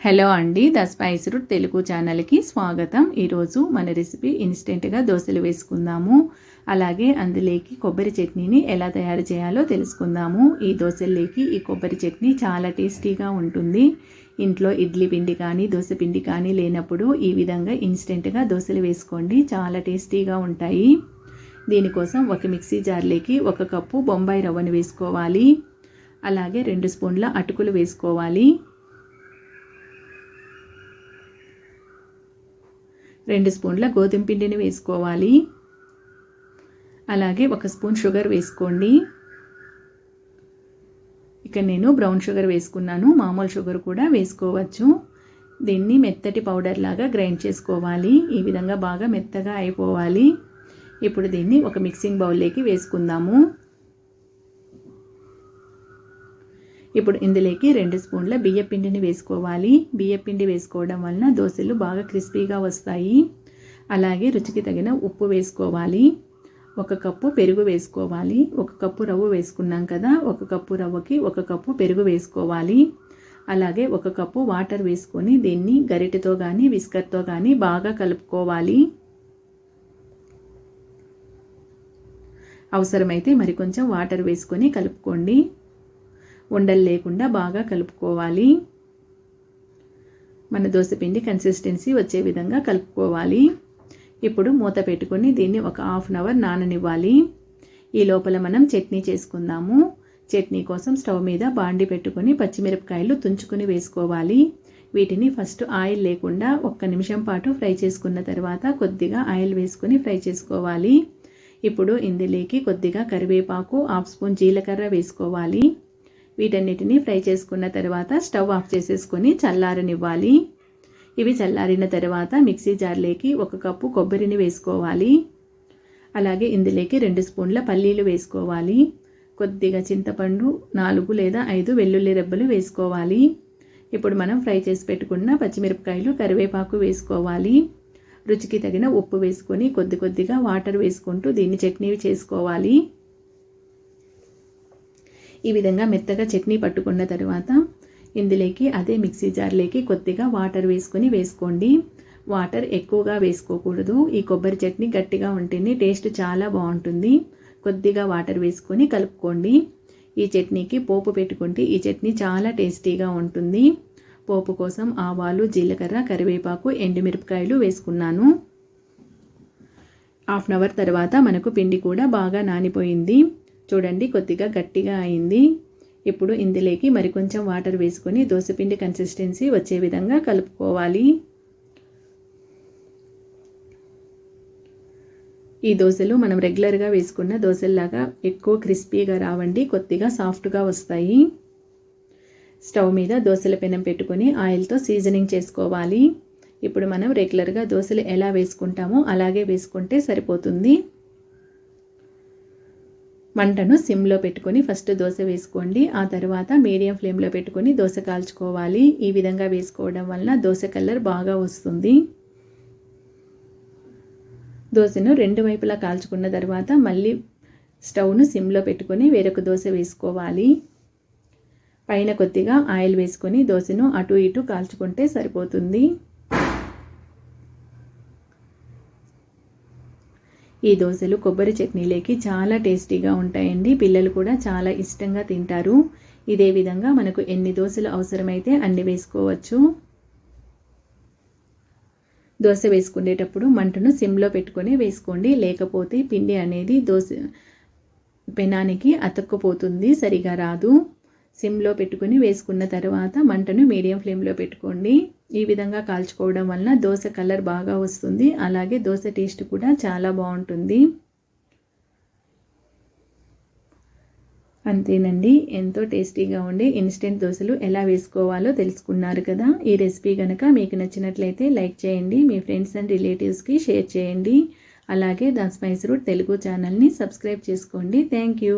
Hello అండి, the spice route Telugu ఛానల్కి స్వాగతం. ఈరోజు మన రెసిపీ ఇన్స్టెంట్గా దోశలు వేసుకుందాము. అలాగే అందులోకి కొబ్బరి చట్నీని ఎలా తయారు చేయాలో తెలుసుకుందాము. ఈ దోశల్లోకి ఈ కొబ్బరి చట్నీ చాలా టేస్టీగా ఉంటుంది. ఇంట్లో ఇడ్లీ పిండి కానీ దోశ పిండి కానీ లేనప్పుడు ఈ విధంగా ఇన్స్టెంట్గా దోశలు వేసుకోండి, చాలా టేస్టీగా ఉంటాయి. దీనికోసం ఒక మిక్సీ జార్లోకి 1 కప్పు బొంబాయి రవ్వను వేసుకోవాలి. అలాగే 2 స్పూన్ల అటుకులు వేసుకోవాలి. 2 స్పూన్ల గోధుమ పిండిని వేసుకోవాలి. అలాగే 1 స్పూన్ షుగర్ వేసుకోండి. ఇక నేను బ్రౌన్ షుగర్ వేసుకున్నాను, మామూలు షుగర్ కూడా వేసుకోవచ్చు. దీన్ని మెత్తటి పౌడర్ లాగా గ్రైండ్ చేసుకోవాలి. ఈ విధంగా బాగా మెత్తగా అయిపోవాలి. ఇప్పుడు దీన్ని ఒక మిక్సింగ్ బౌల్లోకి వేసుకుందాము. ఇప్పుడు ఇందులోకి 2 స్పూన్ల బియ్యపిండిని వేసుకోవాలి. బియ్యపిండి వేసుకోవడం వలన దోశలు బాగా క్రిస్పీగా వస్తాయి. అలాగే రుచికి తగిన ఉప్పు వేసుకోవాలి. 1 కప్పు పెరుగు వేసుకోవాలి. 1 కప్పు రవ్వ వేసుకున్నాం కదా, 1 కప్పు రవ్వకి 1 కప్పు పెరుగు వేసుకోవాలి. అలాగే 1 కప్పు వాటర్ వేసుకొని దీన్ని గరిటెతో కానీ విస్కర్తో కానీ బాగా కలుపుకోవాలి. అవసరమైతే మరికొంచెం వాటర్ వేసుకొని కలుపుకోండి. ఉండలు లేకుండా బాగా కలుపుకోవాలి. మన దోశపిండి కన్సిస్టెన్సీ వచ్చే విధంగా కలుపుకోవాలి. ఇప్పుడు మూత పెట్టుకొని దీన్ని ఒక హాఫ్ అన్ అవర్ నాననివ్వాలి. ఈ లోపల మనం చట్నీ చేసుకుందాము. చట్నీ కోసం స్టవ్ మీద బాండి పెట్టుకొని పచ్చిమిరపకాయలు తుంచుకొని వేసుకోవాలి. వీటిని ఫస్ట్ ఆయిల్ లేకుండా 1 నిమిషం పాటు ఫ్రై చేసుకున్న తర్వాత కొద్దిగా ఆయిల్ వేసుకొని ఫ్రై చేసుకోవాలి. ఇప్పుడు ఇందులోకి కొద్దిగా కరివేపాకు, హాఫ్ స్పూన్ జీలకర్ర వేసుకోవాలి. వీటన్నిటిని ఫ్రై చేసుకున్న తర్వాత స్టవ్ ఆఫ్ చేసేసుకొని చల్లారనివ్వాలి. ఇవి చల్లారిన తర్వాత మిక్సీ జార్లోకి 1 కప్పు కొబ్బరిని వేసుకోవాలి. అలాగే ఇందులోకి 2 స్పూన్ల పల్లీలు వేసుకోవాలి. కొద్దిగా చింతపండు, 4 లేదా 5 వెల్లుల్లి రెబ్బలు వేసుకోవాలి. ఇప్పుడు మనం ఫ్రై చేసి పెట్టుకున్న పచ్చిమిరపకాయలు, కరివేపాకు వేసుకోవాలి. రుచికి తగిన ఉప్పు వేసుకొని కొద్దిగా వాటర్ వేసుకుంటూ దీన్ని చట్నీ చేసుకోవాలి. ఈ విధంగా మెత్తగా చట్నీ పట్టుకున్న తర్వాత ఇందులోకి అదే మిక్సీ జార్లోకి కొద్దిగా వాటర్ వేసుకొని వేసుకోండి. వాటర్ ఎక్కువగా వేసుకోకూడదు. ఈ కొబ్బరి చట్నీ గట్టిగా ఉంటేనే టేస్ట్ చాలా బాగుంటుంది. కొద్దిగా వాటర్ వేసుకొని కలుపుకోండి. ఈ చట్నీకి పోపు పెట్టుకుంటే ఈ చట్నీ చాలా టేస్టీగా ఉంటుంది. పోపు కోసం ఆవాలు, జీలకర్ర, కరివేపాకు, ఎండుమిరపకాయలు వేసుకున్నాను. హాఫ్ అన్ అవర్ తర్వాత మనకు పిండి కూడా బాగా నానిపోయింది. చూడండి, కొద్దిగా గట్టిగా అయింది. ఇప్పుడు ఇందులోకి మరికొంచెం వాటర్ వేసుకొని దోశపిండి కన్సిస్టెన్సీ వచ్చే విధంగా కలుపుకోవాలి. ఈ దోశలు మనం రెగ్యులర్గా వేసుకున్న దోశల్లాగా ఎక్కువ క్రిస్పీగా రావండి, కొద్దిగా సాఫ్ట్గా వస్తాయి. స్టవ్ మీద దోశల పెనం పెట్టుకొని ఆయిల్తో సీజనింగ్ చేసుకోవాలి. ఇప్పుడు మనం రెగ్యులర్గా దోశలు ఎలా వేసుకుంటామో అలాగే వేసుకుంటే సరిపోతుంది. మంటను సిమ్లో పెట్టుకొని ఫస్ట్ దోశ వేసుకోండి. ఆ తర్వాత మీడియం ఫ్లేమ్లో పెట్టుకొని దోశ కాల్చుకోవాలి. ఈ విధంగా వేసుకోవడం వలన దోశ కలర్ బాగా వస్తుంది. దోశను 2 వైపులా కాల్చుకున్న తర్వాత మళ్ళీ స్టవ్ను సిమ్లో పెట్టుకొని వేరొక దోశ వేసుకోవాలి. పైన కొద్దిగా ఆయిల్ వేసుకొని దోశను అటు ఇటు కాల్చుకుంటే సరిపోతుంది. ఈ దోశలు కొబ్బరి చట్నీలోకి చాలా టేస్టీగా ఉంటాయండి. పిల్లలు కూడా చాలా ఇష్టంగా తింటారు. ఇదే విధంగా మనకు ఎన్ని దోశలు అవసరమైతే అన్ని వేసుకోవచ్చు. దోశ వేసుకునేటప్పుడు మంటను సిమ్లో పెట్టుకొని వేసుకోండి, లేకపోతే పిండి అనేది దోశ పెనానికి అతుక్కుపోతుంది, సరిగా రాదు. సిమ్లో పెట్టుకొని వేసుకున్న తర్వాత మంటను మీడియం ఫ్లేమ్లో పెట్టుకోండి. ఈ విధంగా కాల్చుకోవడం వలన దోశ కలర్ బాగా వస్తుంది. అలాగే దోశ టేస్ట్ కూడా చాలా బాగుంటుంది. అంతేనండి, ఎంతో టేస్టీగా ఉండే ఇన్స్టెంట్ దోశలు ఎలా వేసుకోవాలో తెలుసుకున్నారు కదా. ఈ రెసిపీ కనుక మీకు నచ్చినట్లయితే లైక్ చేయండి, మీ ఫ్రెండ్స్ అండ్ రిలేటివ్స్కి షేర్ చేయండి. అలాగే ద స్పైస్ రూట్ తెలుగు ఛానల్ని సబ్స్క్రైబ్ చేసుకోండి. Thank you.